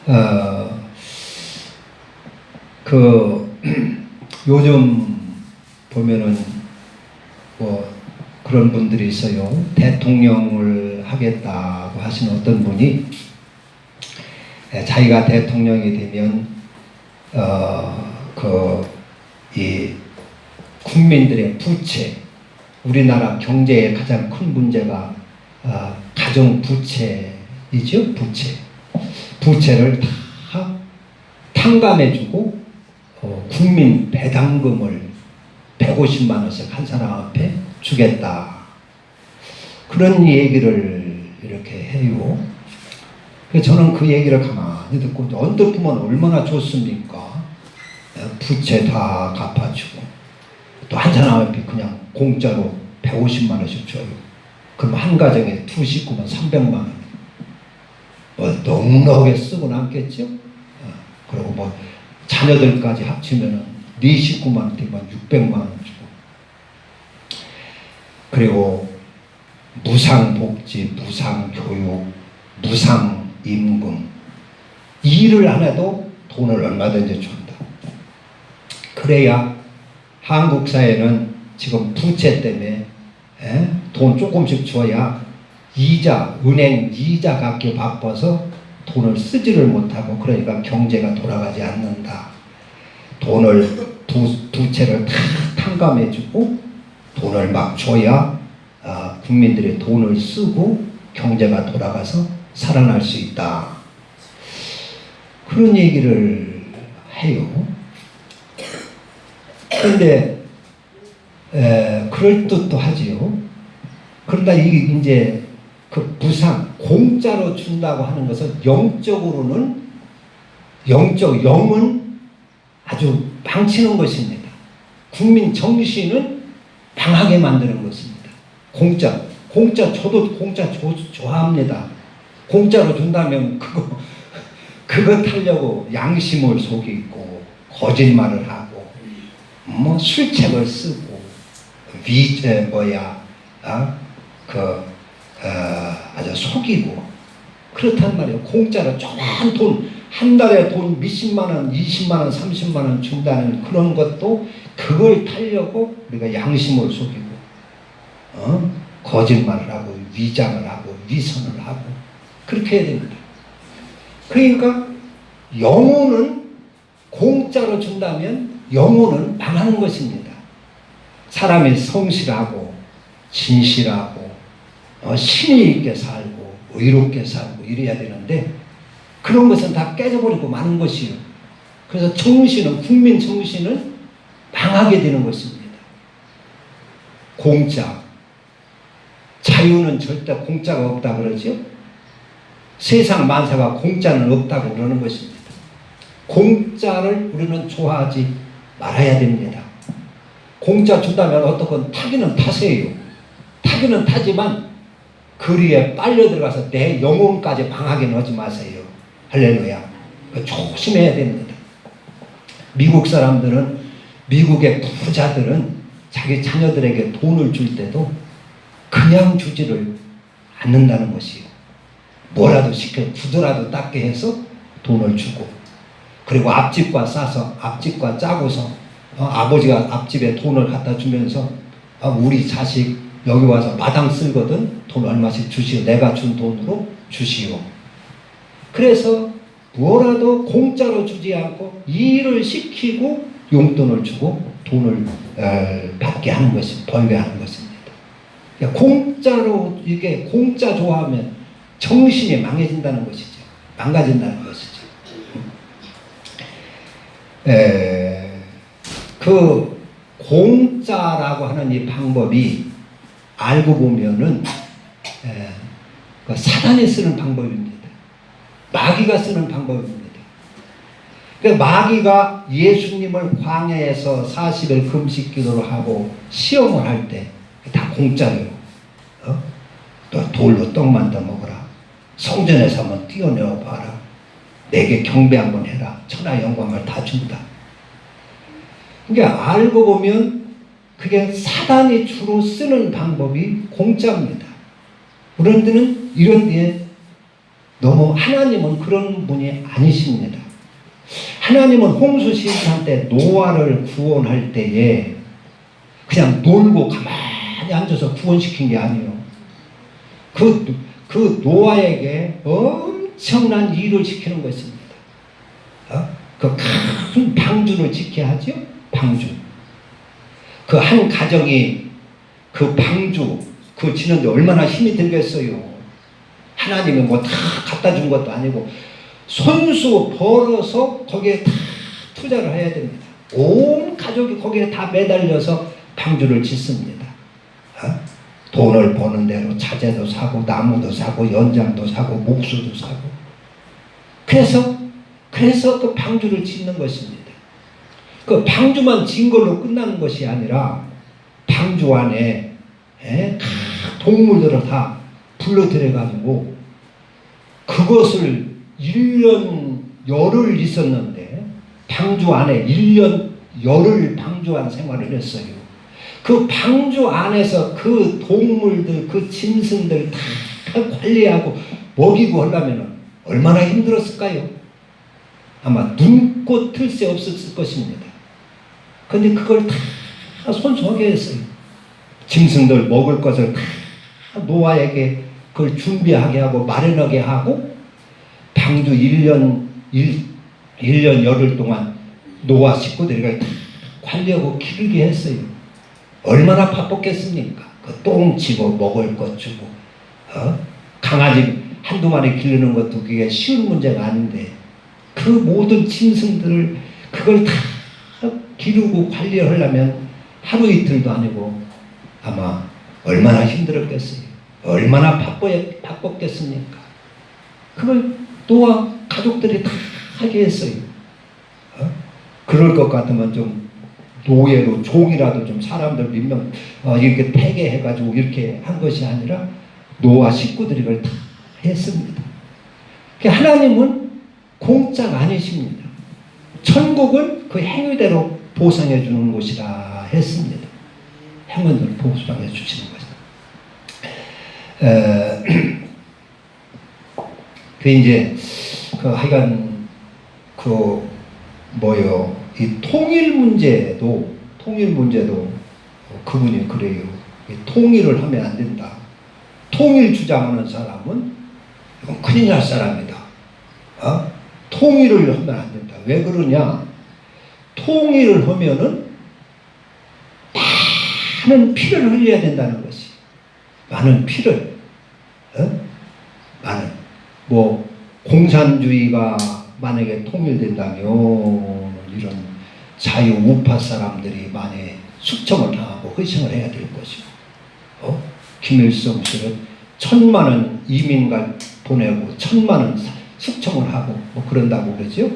어, 그 요즘 보면은 뭐 그런 분들이 있어요. 대통령을 하겠다고 하시는 어떤 분이 자기가 대통령이 되면 이 국민들의 부채, 우리나라 경제의 가장 큰 문제가 가정 부채이죠. 부채를 다 탕감해주고 국민 배당금을 150만 원씩 한 사람 앞에 주겠다. 그런 얘기를 이렇게 해요. 그래서 저는 그 얘기를 가만히 듣고 언뜻 보면 얼마나 좋습니까? 부채 다 갚아주고 또 한 사람 앞에 그냥 공짜로 150만 원씩 줘요. 그럼 한 가정에 두 식구면 300만 원. 넉넉하게 쓰고 남겠죠? 그리고 뭐 자녀들까지 합치면은 네 식구만 되면 600만 원 주고. 그리고 무상복지, 무상교육, 무상임금. 일을 안 해도 돈을 얼마든지 준다. 그래야 한국 사회는 지금 부채 때문에 돈 조금씩 줘야 은행 이자 갚기 바빠서 돈을 쓰지를 못하고, 그러니까 경제가 돌아가지 않는다. 돈을 부채를 다 탕감해주고 돈을 막 줘야 국민들이 돈을 쓰고 경제가 돌아가서 살아날 수 있다. 그런 얘기를 해요. 그런데 그럴듯도 하지요. 그러다 이게 이제 그 공짜로 준다고 하는 것은 영은 아주 망치는 것입니다. 국민 정신은 망하게 만드는 것입니다. 공짜 저도 공짜 좋아합니다. 공짜로 준다면 그거 타려고 양심을 속이고 거짓말을 하고 뭐 술책을 쓰고 아주 속이고 그렇단 말이에요. 공짜로 조그만 돈 한 달에 돈 몇십만 원, 20만 원, 30만 원 준다는 그런 것도 그걸 타려고 우리가 양심을 속이고 거짓말을 하고 위장을 하고 위선을 하고 그렇게 해야 됩니다. 그러니까 영혼은 공짜로 준다면 영혼은 망하는 것입니다. 사람이 성실하고 진실하고 신의 있게 살고 의롭게 살고 이래야 되는데 그런 것은 다 깨져버리고 마는 것이요. 그래서 국민 정신은 망하게 되는 것입니다. 자유는 절대 공짜가 없다 그러죠. 세상 만사가 공짜는 없다고 그러는 것입니다. 공짜를 우리는 좋아하지 말아야 됩니다. 공짜 준다면 어떻건 타기는 타세요. 타기는 타지만 거리에 빨려 들어가서 내 영혼까지 망하게 넣지 마세요. 할렐루야. 조심해야 됩니다. 미국의 부자들은 자기 자녀들에게 돈을 줄 때도 그냥 주지를 않는다는 것이에요. 뭐라도 시켜 구두라도 닦게 해서 돈을 주고, 그리고 앞집과 짜고서 아버지가 앞집에 돈을 갖다 주면서 우리 자식 여기 와서 마당 쓸거든 돈 얼마씩 주시오. 내가 준 돈으로 주시오. 그래서 뭐라도 공짜로 주지 않고 일을 시키고 용돈을 주고 돈을 벌게 하는 것입니다. 공짜 좋아하면 정신이 망가진다는 것이죠. 그 공짜라고 하는 이 방법이 알고 보면은 사단이 쓰는 방법입니다. 마귀가 쓰는 방법입니다. 마귀가 예수님을 광야에서 40일 금식 기도를 하고 시험을 할 때 다 공짜로 또 돌로 떡만 더 먹어라. 성전에서 한번 뛰어내어 봐라. 내게 경배 한번 해라. 천하 영광을 다 준다. 그러니까 알고 보면 그게 사단이 주로 쓰는 방법이 공짜입니다. 그런 데는 이런 데에 너무 하나님은 그런 분이 아니십니다. 하나님은 홍수 시간 때 노아를 구원할 때에 그냥 놀고 가만히 앉아서 구원시킨 게 아니에요. 그 노아에게 엄청난 일을 시키는 것입니다. 그 큰 방주를 지켜야 하죠. 방주. 그 한 가정이 그 방주 그 지는데 얼마나 힘이 들겠어요. 하나님이 뭐 다 갖다 준 것도 아니고 손수 벌어서 거기에 다 투자를 해야 됩니다. 온 가족이 거기에 다 매달려서 방주를 짓습니다. 돈을 버는 대로 자재도 사고 나무도 사고 연장도 사고 목수도 사고 그래서 그 방주를 짓는 것입니다. 그 방주만 진 걸로 끝나는 것이 아니라 방주 안에 동물들을 다 불러들여 가지고 그것을 1년 열흘 있었는데 방주 안에 1년 열흘 방주 안 생활을 했어요. 그 방주 안에서 그 동물들 그 짐승들 다 관리하고 먹이고 하려면 얼마나 힘들었을까요? 아마 눈꽃 틀 새 없었을 것입니다. 근데 그걸 다 손수하게 했어요. 짐승들 먹을 것을 다 노아에게 그걸 준비하게 하고 마련하게 하고 방주 1년 열흘 동안 노아 식구들이 다 관리하고 기르게 했어요. 얼마나 바빴겠습니까? 그 똥 집어 먹을 것 주고 강아지 한두 마리 기르는 것도 그게 쉬운 문제가 아닌데 그 모든 짐승들을 그걸 다 기르고 관리하려면 하루 이틀도 아니고 아마 얼마나 힘들었겠어요. 얼마나 바빴겠습니까? 그걸 노아 가족들이 다 하게 했어요. 그럴 것 같으면 좀 노예로 종이라도 좀 사람들 몇 명 이렇게 폐계해가지고 이렇게 한 것이 아니라 노아 식구들이 그걸 다 했습니다. 하나님은 공짜가 아니십니다. 천국은 그 행위대로 보상해 주는 곳이라 했습니다. 행위대로 보상해 주시는 것이다. 이제 하여간 이 통일 문제도 그분이 그래요. 통일을 하면 안 된다. 통일 주장하는 사람은 이건 큰일 날 사람이다. 통일을 하면 안 된다. 왜 그러냐? 통일을 하면은 많은 피를 흘려야 된다는 것이. 많은 피를. 공산주의가 만약에 통일된다면 이런 자유 우파 사람들이 많이 숙청을 당하고 희생을 해야 될 것이고, 김일성 씨는 1,000만원 이민갈 보내고 1,000만원 숙청을 하고 그런다고 그러죠.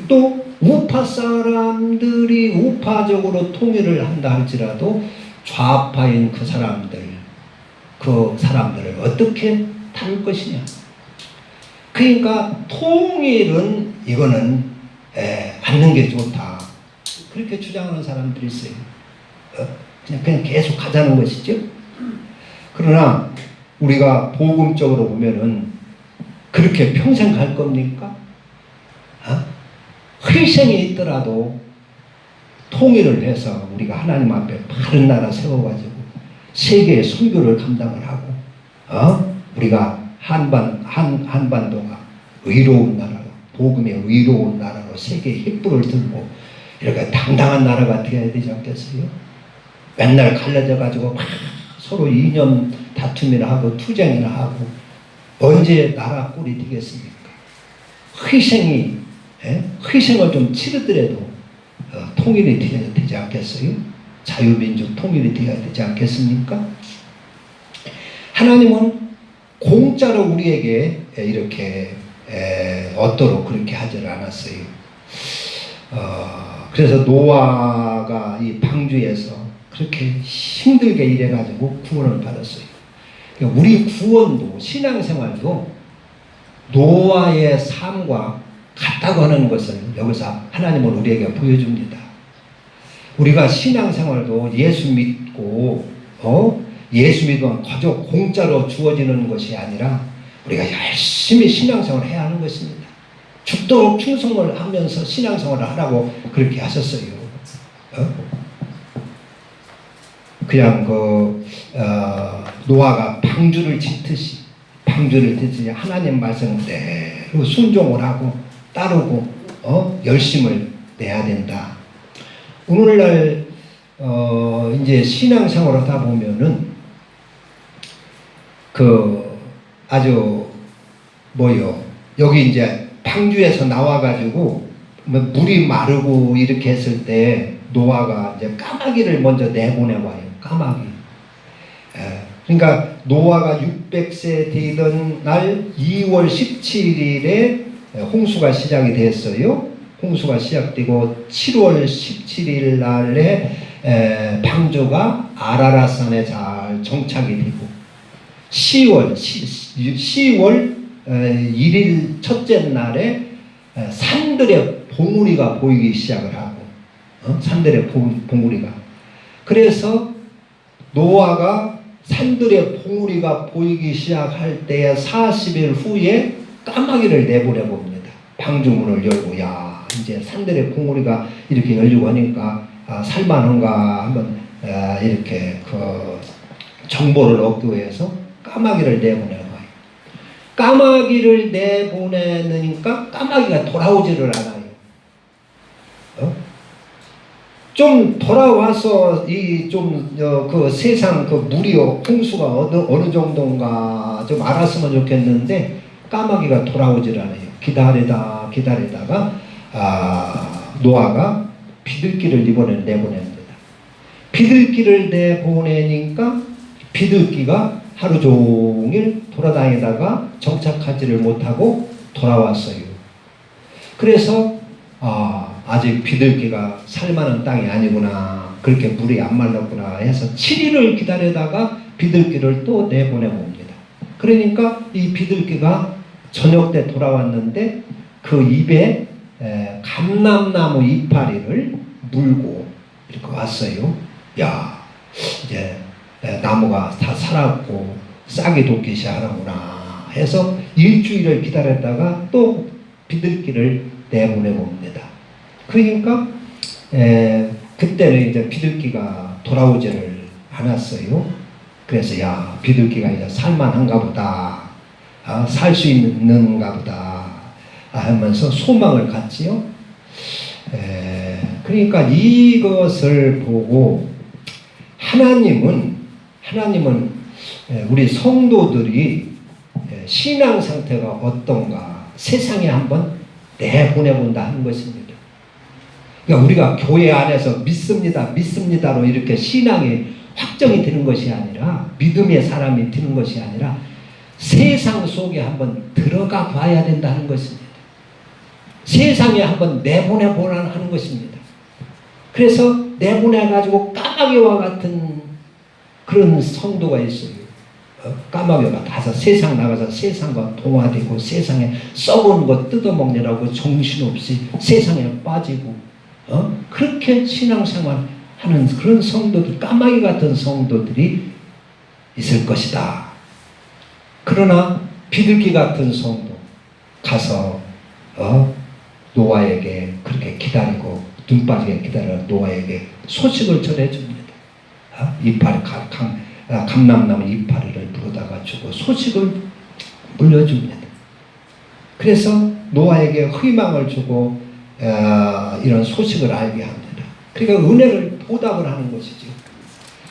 또 우파 사람들이 우파적으로 통일을 한다 할지라도 좌파인 그 사람들을 어떻게 다룰 것이냐. 그러니까 통일은 이거는 받는 게 좋다. 그렇게 주장하는 사람들이 있어요. 그냥 계속 가자는 것이죠. 그러나 우리가 복음적으로 보면은 그렇게 평생 갈 겁니까? 희생이 있더라도 통일을 해서 우리가 하나님 앞에 바른 나라 세워가지고 세계의 선교를 감당을 하고, 우리가 한반도가 의로운 나라로, 복음의 의로운 나라로 세계의 횃불을 들고 이렇게 당당한 나라가 되어야 되지 않겠어요? 맨날 갈라져가지고 막 서로 이념 다툼이나 하고 투쟁이나 하고 언제 나라 꼴이 되겠습니까? 희생을 좀 치르더라도 통일이 되어야 되지 않겠어요? 자유민족 통일이 되어야 되지 않겠습니까? 하나님은 공짜로 우리에게 이렇게 얻도록 그렇게 하지 않았어요. 그래서 노아가 이 방주에서 그렇게 힘들게 일해가지고 구원을 받았어요. 우리 구원도 신앙생활도 노아의 삶과 같다고 하는 것을 여기서 하나님은 우리에게 보여줍니다. 우리가 신앙생활도 예수 믿고 예수 믿으면 거저 공짜로 주어지는 것이 아니라 우리가 열심히 신앙생활을 해야 하는 것입니다. 죽도록 충성을 하면서 신앙생활을 하라고 그렇게 하셨어요. 그냥 노아가 방주를 짓듯이 하나님 말씀을 그대로 순종을 하고 따르고 열심을 내야 된다. 오늘날 이제 신앙생활을 하다 보면은 아주 여기 이제 방주에서 나와가지고 물이 마르고 이렇게 했을 때 노아가 이제 까마귀를 먼저 내보내와요. 까마귀. 그러니까 노아가 600세 되던 날 2월 17일에 홍수가 시작이 됐어요. 홍수가 시작되고 7월 17일 날에 방주가 아라랏산에 잘 정착이 되고 10월 1일 첫째 날에 산들의 봉우리가 보이기 시작을 하고 산들의 봉우리가 그래서 노아가 산들의 봉우리가 보이기 시작할 때에 40일 후에 까마귀를 내보내 봅니다. 방주문을 열고 이제 산들의 봉우리가 이렇게 열리고 하니까 살만한가 한번 이렇게 정보를 얻기 위해서 까마귀를 내보내봐요. 까마귀를 내보내니까 까마귀가 돌아오지를 않아요. 좀 돌아와서 세상 물이 홍수가 어느 정도인가 좀 알았으면 좋겠는데 까마귀가 돌아오질 않아요. 기다리다가 노아가 비둘기를 이번에 내보냅니다. 비둘기를 내보내니까 비둘기가 하루 종일 돌아다니다가 정착하지를 못하고 돌아왔어요. 그래서 아직 비둘기가 살만한 땅이 아니구나, 그렇게 물이 안 말랐구나 해서 7일을 기다리다가 비둘기를 또 내보내봅니다. 그러니까 이 비둘기가 저녁 때 돌아왔는데 그 입에 감람나무 이파리를 물고 이렇게 왔어요. 이제 나무가 다 살았고 싹이 돋기 시작하는구나 해서 일주일을 기다렸다가 또 비둘기를 내보내봅니다. 그러니까 그때는 이제 비둘기가 돌아오지를 않았어요. 그래서 비둘기가 이제 살만한가 보다, 살 수 있는가 보다 하면서 소망을 갖지요. 그러니까 이것을 보고 하나님은 우리 성도들이 신앙 상태가 어떤가 세상에 한번 내보내본다 하는 것입니다. 그러니까 우리가 교회 안에서 믿습니다로 이렇게 신앙이 확정이 되는 것이 아니라, 믿음의 사람이 되는 것이 아니라 세상 속에 한번 들어가 봐야 된다는 것입니다. 세상에 한번 내보내보라 하는 것입니다. 그래서 내보내가지고 까마귀와 같은 그런 성도가 있어요. 까마귀가 가서 세상 나가서 세상과 동화되고 세상에 썩은 것 뜯어먹느라고 정신없이 세상에 빠지고 그렇게 신앙생활 하는 그런 성도들, 까마귀 같은 성도들이 있을 것이다. 그러나 비둘기 같은 성도 가서 노아에게 그렇게 기다리고 눈 빠지게 기다려 노아에게 소식을 전해줍니다. 감람나무 이파리를 물어다가 주고 소식을 물려줍니다. 그래서 노아에게 희망을 주고 이런 소식을 알게 합니다. 그러니까 은혜를 보답을 하는 것이죠.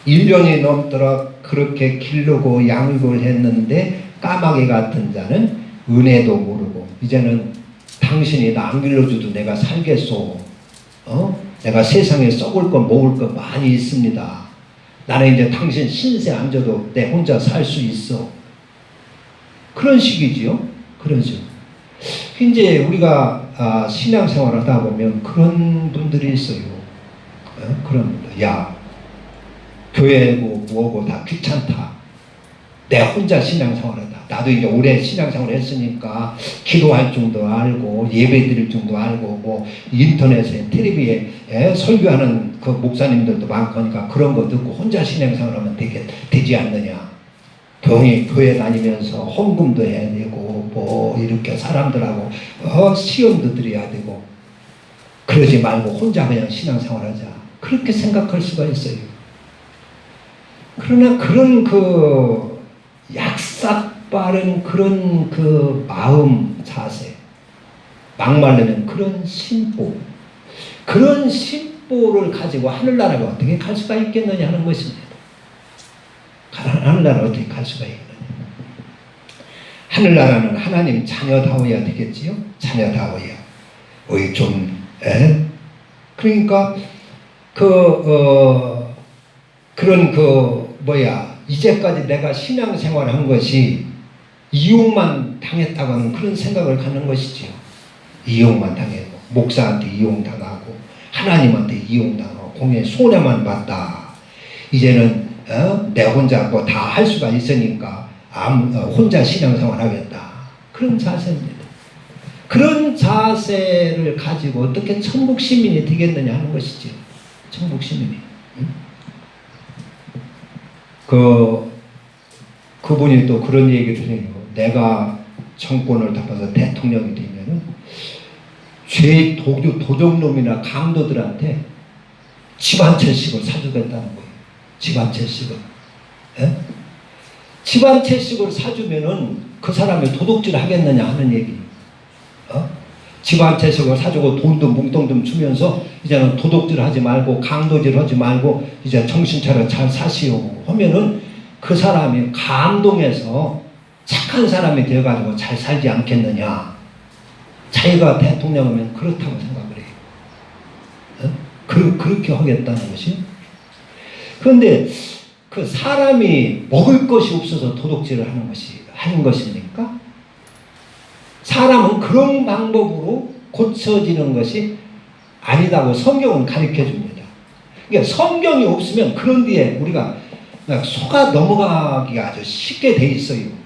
1년이 넘도록 그렇게 기르고 양육을 했는데 까마귀 같은 자는 은혜도 모르고 이제는 당신이 나 안 길러줘도 내가 살겠소. 내가 세상에 썩을 것 먹을 것 많이 있습니다. 나는 이제 당신 신세 안 져도 내 혼자 살 수 있어. 그런 식이지요. 그런 식. 이제 우리가 신앙생활을 하다 보면 그런 분들이 있어요. 그런 분들. 교회고 뭐고 다 귀찮다. 내 혼자 신앙생활하다. 나도 이제 오래 신앙생활 했으니까 기도할 줄도 알고 예배 드릴 줄도 알고 뭐 인터넷에 텔레비에 설교하는 그 목사님들도 많으니까 그런 거 듣고 혼자 신앙생활하면 되지 않느냐. 교회 다니면서 헌금도 해야 되고 뭐 이렇게 사람들하고 시험도 드려야 되고 그러지 말고 혼자 그냥 신앙생활하자 그렇게 생각할 수가 있어요. 그러나 그런 그 약삭 빠른 그런 그 마음 자세 막말르면 그런 심보 그런 심보를 가지고 하늘나라가 어떻게 갈 수가 있겠느냐 하는 것입니다. 하늘나라 어떻게 갈 수가 있느냐. 하늘나라는 하나님 자녀다워야 되겠지요. 자녀다워야. 그러니까 이제까지 내가 신앙생활을 한 것이 이용만 당했다고 하는 그런 생각을 갖는 것이지요. 이용만 당했고 목사한테 이용당하고 하나님한테 이용당하고 공연 손해만 봤다. 이제는 내 혼자 뭐 다 할 수가 있으니까 혼자 신앙생활 하겠다. 그런 자세입니다. 그런 자세를 가지고 어떻게 천국 시민이 되겠느냐 하는 것이죠. 천국 시민이. 그분이 또 그런 얘기를 해요. 내가 정권을 잡아서 대통령이 되면은 도둑놈이나 강도들한테 집 한 채씩을 사주겠다는 거예요. 집 한 채씩을. 집 한 채씩을 사주면은 그 사람이 도둑질 하겠느냐 하는 얘기. 집 한 채씩을 사주고 돈도 뭉텅 좀 주면서 이제는 도둑질 하지 말고 강도질 하지 말고 이제 정신 차려 잘 사시오 하면은 그 사람이 감동해서 착한 사람이 되어가지고 잘 살지 않겠느냐. 자기가 대통령이면 그렇다고 생각을 해요. 그렇게 하겠다는 것이. 그런데 그 사람이 먹을 것이 없어서 도둑질을 하는 것입니까? 사람은 그런 방법으로 고쳐지는 것이 아니다고 성경은 가르쳐 줍니다. 그러니까 성경이 없으면 그런 뒤에 우리가 속아 넘어가기가 아주 쉽게 돼 있어요.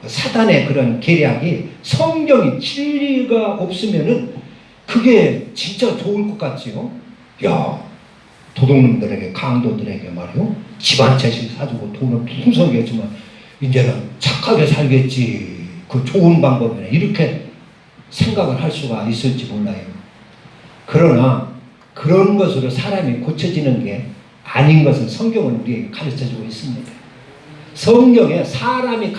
사단의 그런 계략이 성경이 진리가 없으면은 그게 진짜 좋을 것 같지요. 야, 도둑놈들에게 강도들에게 말이요 집 한 채씩 사주고 돈을 풍성하게 주면 이제는 착하게 살겠지. 그 좋은 방법이네. 이렇게 생각을 할 수가 있을지 몰라요. 그러나 그런 것으로 사람이 고쳐지는 게 아닌 것을 성경은 우리에게 가르쳐주고 있습니다. 성경에 사람이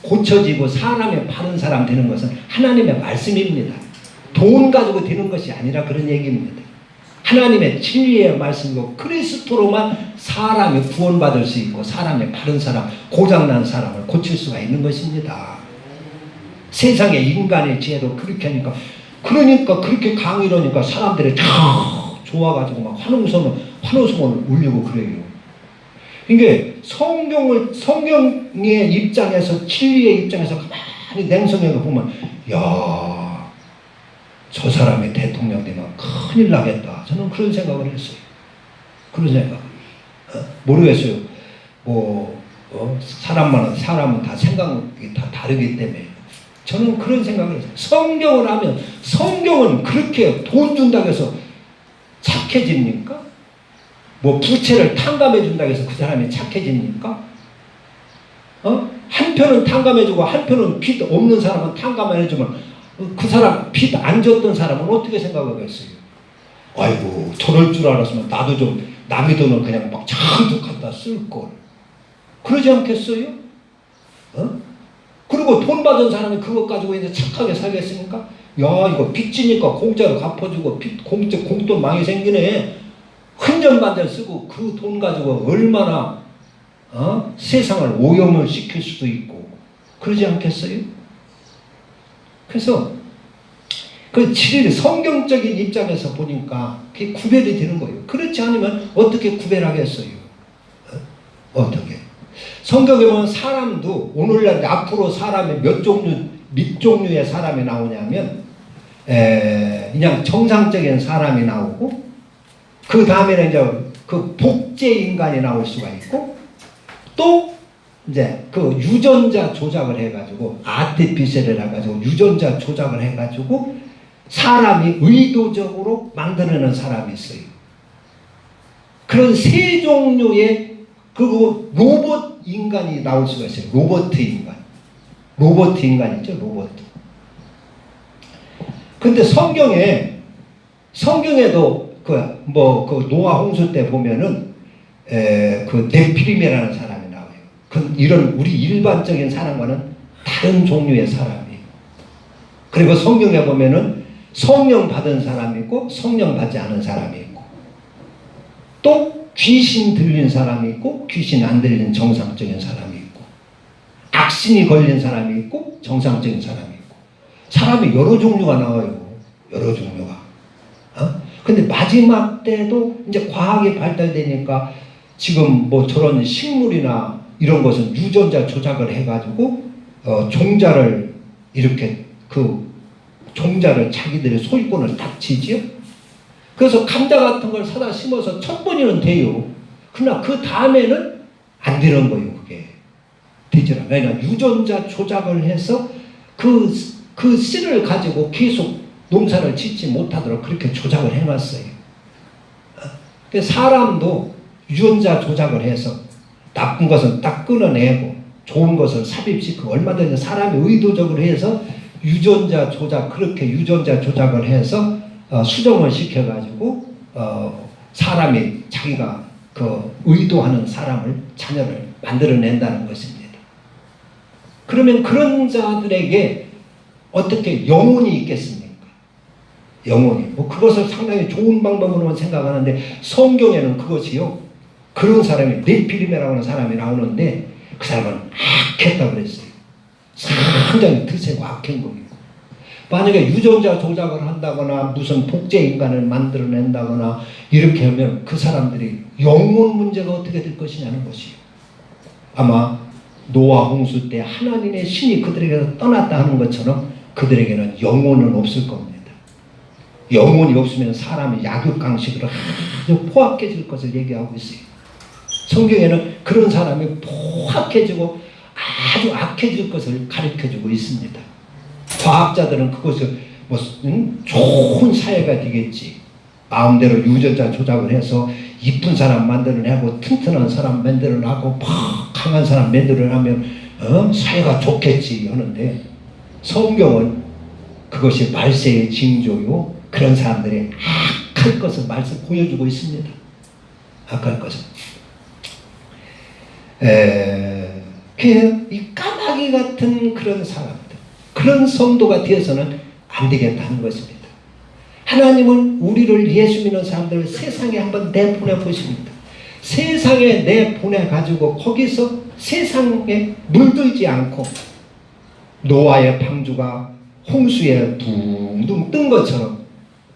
고쳐지고 사람이 바른 사람 되는 것은 하나님의 말씀입니다. 돈 가지고 되는 것이 아니라 그런 얘기입니다. 하나님의 진리의 말씀이고 그리스도로만 사람이 구원받을 수 있고 사람의 바른 사람, 고장난 사람을 고칠 수가 있는 것입니다. 세상의 인간의 지혜도 그렇게 하니까 그러니까 그렇게 강의를 하니까 사람들이 다 좋아가지고 막 환호성을 울리고 그래요. 이게 성경의 입장에서 진리의 입장에서 가만히 냉성하게 보면 야, 저 사람이 대통령 되면 큰일 나겠다. 저는 그런 생각을 했어요. 그런 생각. 모르겠어요. 사람은 다 생각이 다 다르기 때문에 저는 그런 생각을 했어요. 성경을 하면 성경은 그렇게 돈 준다고 해서 착해집니까? 부채를 탕감해 준다고 해서 그 사람이 착해집니까? 한편은 탕감해주고 한편은 빚 없는 사람은 탕감해주면 그 사람 빚 안 졌던 사람은 어떻게 생각하겠어요? 아이고 저럴 줄 알았으면 나도 좀 남의 돈을 그냥 막 잔뜩 갖다 쓸걸. 그러지 않겠어요? 그리고 돈 받은 사람이 그것 가지고 이제 착하게 살겠습니까? 야, 이거 빚지니까 공짜로 갚아주고 공돈 많이 생기네. 흔전반대 쓰고 그 돈 가지고 얼마나 세상을 오염을 시킬 수도 있고 그러지 않겠어요? 그래서 그 진리 성경적인 입장에서 보니까 그게 구별이 되는 거예요. 그렇지 않으면 어떻게 구별하겠어요? 어떻게? 성경에 보면 사람도 오늘날 앞으로 사람이 몇 종류의 사람이 나오냐면 그냥 정상적인 사람이 나오고 그 다음에는 이제 그 복제 인간이 나올 수가 있고 또 이제 그 유전자 조작을 해가지고 아티피셜을 해가지고 유전자 조작을 해가지고 사람이 의도적으로 만들어내는 사람이 있어요. 그런 세 종류의 그리고 로봇 인간이 나올 수가 있어요. 로봇 인간. 로봇 인간이죠. 로봇. 근데 성경에도 그 노아 홍수 때 보면은 그 네피림이라는 사람이 나와요. 이런 우리 일반적인 사람과는 다른 종류의 사람이에요. 그리고 성경에 보면은 성령 받은 사람이 있고 성령 받지 않은 사람이 있고, 또 귀신 들린 사람이 있고 귀신 안 들린 정상적인 사람이 있고, 악신이 걸린 사람이 있고 정상적인 사람이 있고, 사람이 여러 종류가 나와요. 여러 종류가. 근데 마지막 때도 이제 과학이 발달되니까 지금 뭐 저런 식물이나 이런 것은 유전자 조작을 해가지고 종자를 이렇게 종자를 자기들의 소유권을 딱 지지요. 그래서 감자 같은 걸 사다 심어서 1000번이는 돼요. 그러나 그 다음에는 안 되는 거예요. 그게 되질 않아요. 그러니까 유전자 조작을 해서 그 씨를 가지고 계속 농사를 짓지 못하도록 그렇게 조작을 해놨어요. 사람도 유전자 조작을 해서 나쁜 것은 딱 끊어내고 좋은 것을 삽입시키고, 얼마든지 사람이 의도적으로 해서 유전자 조작, 그렇게 유전자 조작을 해서 수정을 시켜가지고 사람이 자기가 의도하는 자녀를 만들어낸다는 것입니다. 그러면 그런 자들에게 어떻게 영혼이 있겠습니까? 영혼이. 그것을 상당히 좋은 방법으로 생각하는데, 성경에는 그것이요, 그런 사람이 네피림이라고 하는 사람이 나오는데 그 사람은 악했다고 그랬어요. 상당히 드세고 악한 거예요. 만약에 유전자 조작을 한다거나 무슨 복제 인간을 만들어낸다거나 이렇게 하면 그 사람들이 영혼 문제가 어떻게 될 것이냐는 것이요. 아마 노아 홍수 때 하나님의 신이 그들에게서 떠났다 하는 것처럼 그들에게는 영혼은 없을 겁니다. 영혼이 없으면 사람이 약육강식으로 아주 포악해질 것을 얘기하고 있어요. 성경에는 그런 사람이 포악해지고 아주 악해질 것을 가르쳐주고 있습니다. 과학자들은 그것을 좋은 사회가 되겠지, 마음대로 유전자 조작을 해서 이쁜 사람 만들어내고 튼튼한 사람 만들어내고 강한 사람 만들어내면 사회가 좋겠지 하는데, 성경은 그것이 말세의 징조요, 그런 사람들이 악할 것을 보여주고 있습니다. 악할 것을. 이 까마귀 같은 그런 사람들, 그런 성도가 되어서는 안 되겠다는 것입니다. 하나님은 우리를 예수 믿는 사람들을 세상에 한번 내보내 보십니다. 세상에 내보내 가지고 거기서 세상에 물들지 않고 노아의 방주가 홍수에 둥둥 뜬 것처럼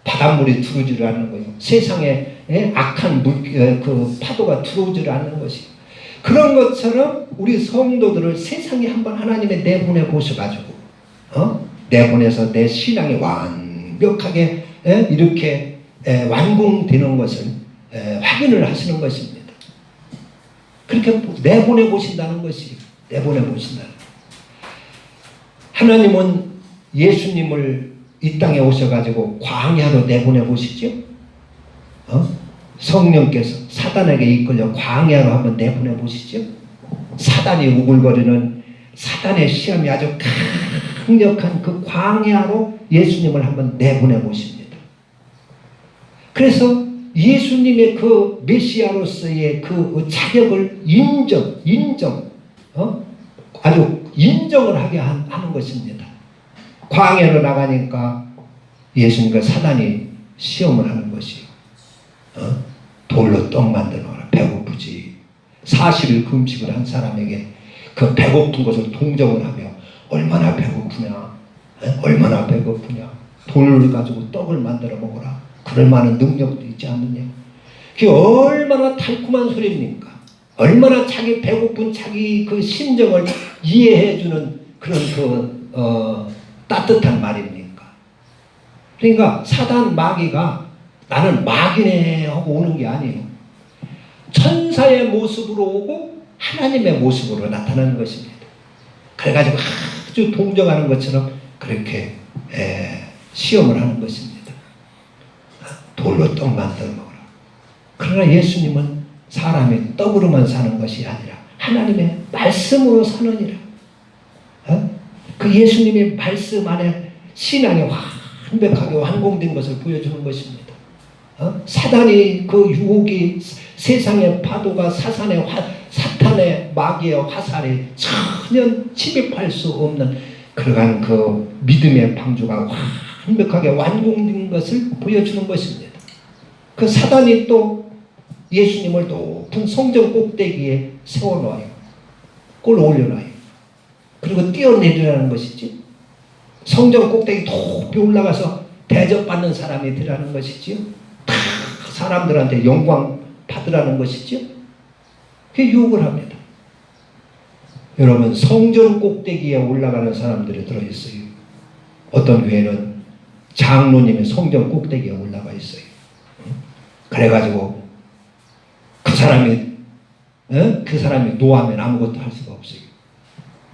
바닷물이 들어오지를 않는 거예요. 세상에 악한 그 파도가 들어오지를 않는 것이에요. 그런 것처럼 우리 성도들을 세상에 한번 하나님의 내보내 보셔가지고 내보내서 내 신앙이 완벽하게 이렇게 완공되는 것을 확인을 하시는 것입니다. 그렇게 내보내 보신다는 것이, 내보내 보신다는. 하나님은 예수님을 이 땅에 오셔가지고 광야로 내보내 보시죠. 성령께서 사단에게 이끌려 광야로 한번 내보내 보시죠. 사단이 우글거리는 사단의 시험이 아주 강력한 그 광야로 예수님을 한번 내보내 보십니다. 그래서 예수님의 그 메시아로서의 그 자격을 아주 인정을 하게 하는 것입니다. 광야로 나가니까 예수님과 사단이 시험을 하는 것이요. 돌로 떡 만들어라. 배고프지. 40일 금식을 한 사람에게 그 배고픈 것을 동정을 하며 얼마나 배고프냐, 얼마나 배고프냐, 돌을 가지고 떡을 만들어 먹어라. 그럴 만한 능력도 있지 않느냐. 그게 얼마나 달콤한 소리입니까? 얼마나 자기 배고픈 자기 그 심정을 이해해주는 그런 따뜻한 말입니까? 그러니까 사단 마귀가 나는 마귀네 하고 오는 게 아니에요. 천사의 모습으로 오고 하나님의 모습으로 나타나는 것입니다. 그래가지고 아주 동정하는 것처럼 그렇게 시험을 하는 것입니다. 돌로 떡 만들어 먹어라. 그러나 예수님은 사람이 떡으로만 사는 것이 아니라 하나님의 말씀으로 사느니라. 그 예수님의 말씀 안에 신앙이 완벽하게 완공된 것을 보여주는 것입니다. 사단이 그 유혹이 세상의 파도가 사탄의 마귀의 화살이 전혀 침입할 수 없는 그러한 그 믿음의 방주가 완벽하게 완공된 것을 보여주는 것입니다. 그 사단이 또 예수님을 높은 성전 꼭대기에 세워놓아요. 꼴 올려놔요. 그리고 뛰어내리라는 것이지. 성전 꼭대기 높이 올라가서 대접받는 사람이 되라는 것이지요. 다 사람들한테 영광 받으라는 것이지요. 그게 유혹을 합니다. 여러분, 성전 꼭대기에 올라가는 사람들이 들어있어요. 어떤 교회는 장로님이 성전 꼭대기에 올라가 있어요. 그래가지고 그 사람이 노하면 아무것도 할 수가 없어요.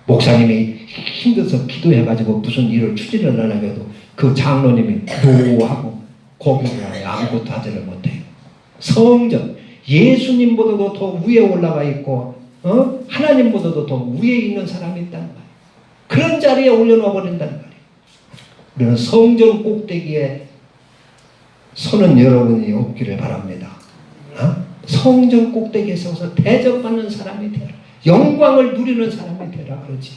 목사님이 힘들어서 기도해가지고 무슨 일을 추진을 하려고 해도 그 장로님이 노하고 거부를 하면 아무것도 하지를 못해요. 성전, 예수님보다도 더 위에 올라가 있고 하나님보다도 더 위에 있는 사람이 있다는 말이에요. 그런 자리에 올려놓아 버린다는 말이에요. 우리는 성전 꼭대기에 서는 여러분이 없기를 바랍니다. 성전 꼭대기에 서서 대접받는 사람이 되라. 영광을 누리는 사람이 되라 그러지.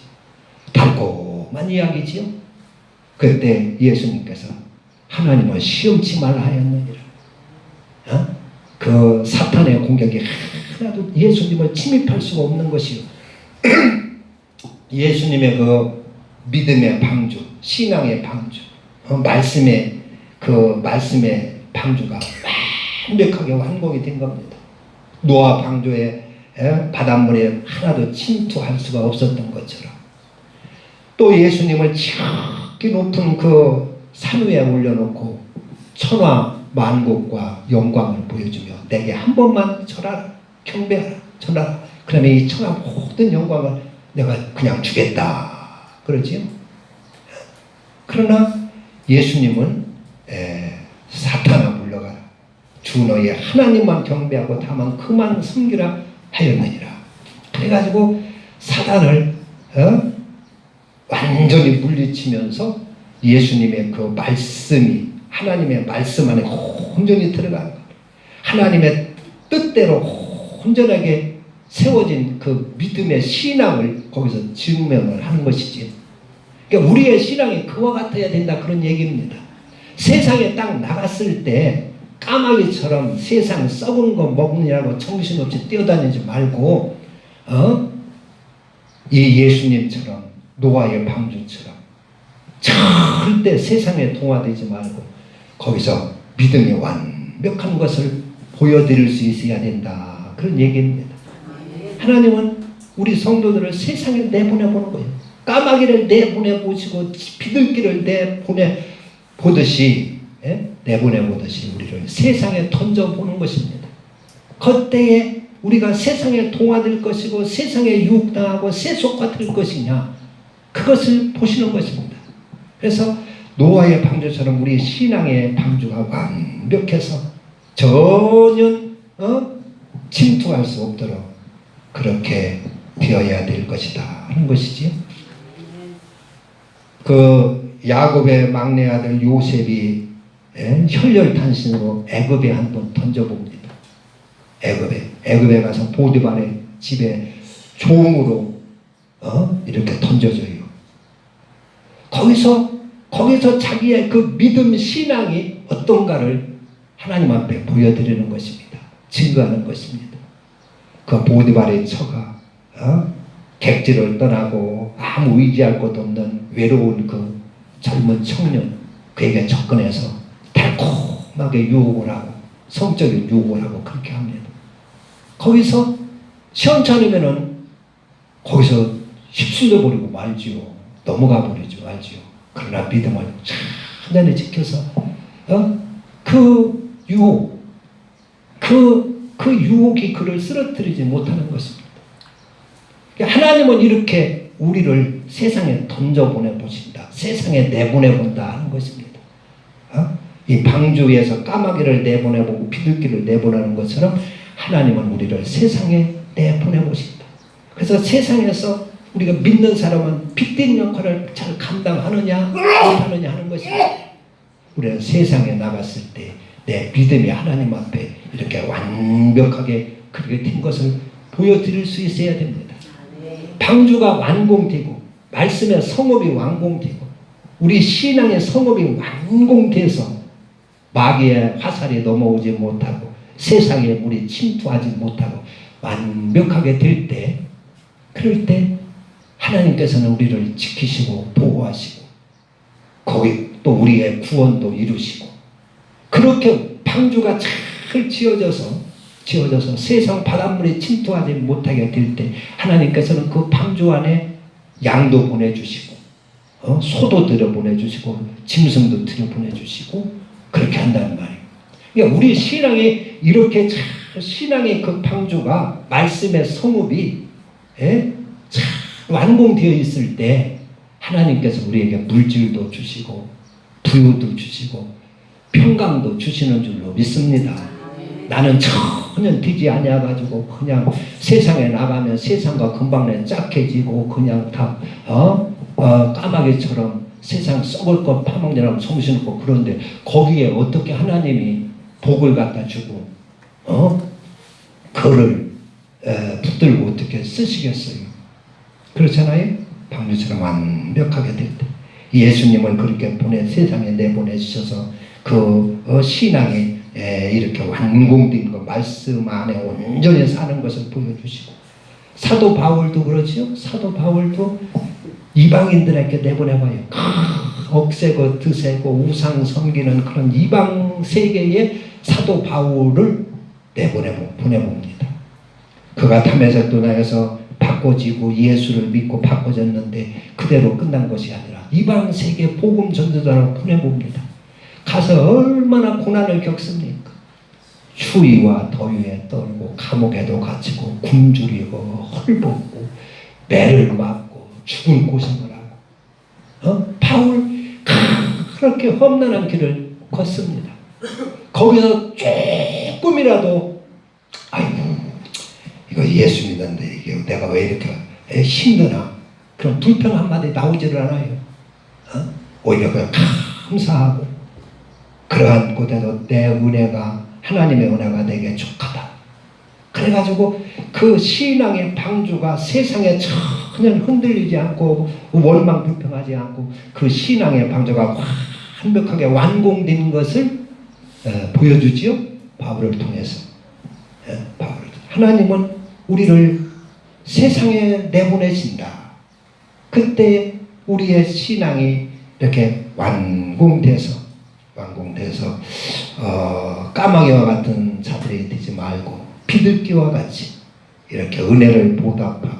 달콤한 이야기지요. 그때 예수님께서 하나님은 시험치 말라 하였느니라. 그 사탄의 공격이 하나도 예수님을 침입할 수가 없는 것이요. 예수님의 그 믿음의 방주, 신앙의 방주, 말씀의 방주가 완벽하게 완공이 된 겁니다. 노아 방주에 바닷물에 하나도 침투할 수가 없었던 것처럼 또 예수님을 지극히 높은 그 산 위에 올려놓고 천하 만국과 영광을 보여주며 내게 한 번만 절하라, 경배하라, 절하라. 그러면 이 천하 모든 영광을 내가 그냥 주겠다 그러지요. 그러나 예수님은 사탄아 물러가라, 주 너희 하나님만 경배하고 다만 그만 섬기라 하였느니라. 그래가지고 사단을 완전히 물리치면서 예수님의 그 말씀이 하나님의 말씀 안에 온전히 들어가는 거예요. 하나님의 뜻대로 온전하게 세워진 그 믿음의 신앙을 거기서 증명을 하는 것이지. 그러니까 우리의 신앙이 그와 같아야 된다 그런 얘기입니다. 세상에 딱 나갔을 때 까마귀처럼 세상 썩은 거 먹느냐고 정신없이 뛰어다니지 말고 이 예수님처럼 노아의 방주처럼 절대 세상에 동화되지 말고 거기서 믿음이 완벽한 것을 보여드릴 수 있어야 된다 그런 얘기입니다. 하나님은 우리 성도들을 세상에 내보내보는 거예요. 까마귀를 내보내보시고 비둘기를 내보내보듯이 우리를 세상에 던져보는 것입니다. 그때에 우리가 세상에 동화될 것이고 세상에 유혹당하고 세속화 될 것이냐 그것을 보시는 것입니다. 그래서 노아의 방주처럼 우리 신앙의 방주가 완벽해서 전혀 침투할 수 없도록 그렇게 되어야 될 것이다 하는 것이지요. 그 야곱의 막내 아들 요셉이 혈혈단신으로 애굽에 한번 던져봅니다. 애굽에 가서 보디발의 집에 종으로 이렇게 던져져요. 거기서 자기의 그 믿음 신앙이 어떤가를 하나님 앞에 보여드리는 것입니다. 증거하는 것입니다. 그 보디발의 처가 객지를 떠나고 아무 의지할 것 없는 외로운 그 젊은 청년 그에게 접근해서 달콤하게 유혹을 하고 성적인 유혹을 하고 그렇게 합니다. 거기서 시원찮으면은 거기서 휩쓸려 버리고 말지요. 넘어가 버리지 말지요. 그러나 믿음을 단단히 지켜서 그 유혹 그 유혹이 그를 쓰러뜨리지 못하는 것입니다. 하나님은 이렇게 우리를 세상에 던져보내 보신다. 세상에 내보내본다 하는 것입니다. 이 방주에서 까마귀를 내보내보고 비둘기를 내보내는 것처럼 하나님은 우리를 세상에 내보내보신다. 그래서 세상에서 우리가 믿는 사람은 빚진 역할을 잘 감당하느냐 못하느냐 하는 것입니다. 우리는 세상에 나갔을 때 내 믿음이 하나님 앞에 이렇게 완벽하게 그렇게 된 것을 보여드릴 수 있어야 됩니다. 방주가 완공되고 말씀의 성읍이 완공되고 우리 신앙의 성읍이 완공돼서 마귀의 화살이 넘어오지 못하고 세상에 물이 침투하지 못하고 완벽하게 될 때, 그럴 때 하나님께서는 우리를 지키시고 보호하시고 거기 또 우리의 구원도 이루시고, 그렇게 방주가 잘 지어져서 세상 바닷물이 침투하지 못하게 될 때 하나님께서는 그 방주 안에 양도 보내주시고 소도 들여 보내주시고 짐승도 들여 보내주시고 그렇게 한다는 말이에요. 그러니까 우리 신앙이 이렇게 잘, 신앙의 그 방주가 말씀의 성읍이 잘 완공되어 있을 때 하나님께서 우리에게 물질도 주시고 부유도 주시고 평강도 주시는 줄로 믿습니다. 나는 전혀 되지 아니하가지고 그냥 세상에 나가면 세상과 금방 짝해지고 그냥 다 까마귀처럼 세상 썩을 것 파먹느라고 정신없고, 그런데 거기에 어떻게 하나님이 복을 갖다 주고 그를 붙들고 어떻게 쓰시겠어요? 그렇잖아요. 방주처럼 완벽하게 될 때 예수님을 그렇게 세상에 내보내주셔서 그 신앙이 이렇게 완공된 거, 말씀 안에 온전히 사는 것을 보여주시고, 사도 바울도 그렇죠. 사도 바울도 이방인들에게 내보내봐요. 억세고 드세고 우상 섬기는 그런 이방 세계에 사도 바울을 보내봅니다. 그가 담에색도 나에서 바꿔지고 예수를 믿고 바꿔졌는데 그대로 끝난 것이 아니라 이방 세계 복음 전도자로 보내봅니다. 가서 얼마나 고난을 겪습니까? 추위와 더위에 떨고 감옥에도 갇히고 굶주리고 헐벗고 매를 맞고 죽을 고생을 하고 바울 그렇게 험난한 길을 걷습니다. 거기서 조금이라도 아이고 이거 예수 믿는데 이게 내가 왜 이렇게 힘드나 그런 불평 한마디 나오지를 않아요. 오히려 그냥 감사하고 그러한 곳에도 내 은혜가 하나님의 은혜가 내게 족하다. 그래가지고 그 신앙의 방주가 세상에 전혀 흔들리지 않고 원망 불평하지 않고 그 신앙의 방주가 완벽하게 완공된 것을 보여주지요. 바울을 통해서. 하나님은 우리를 세상에 내보내신다. 그때 우리의 신앙이 이렇게 완공돼서 까마귀와 같은 자들이 되지 말고 비둘기와 같이 이렇게 은혜를 보답하고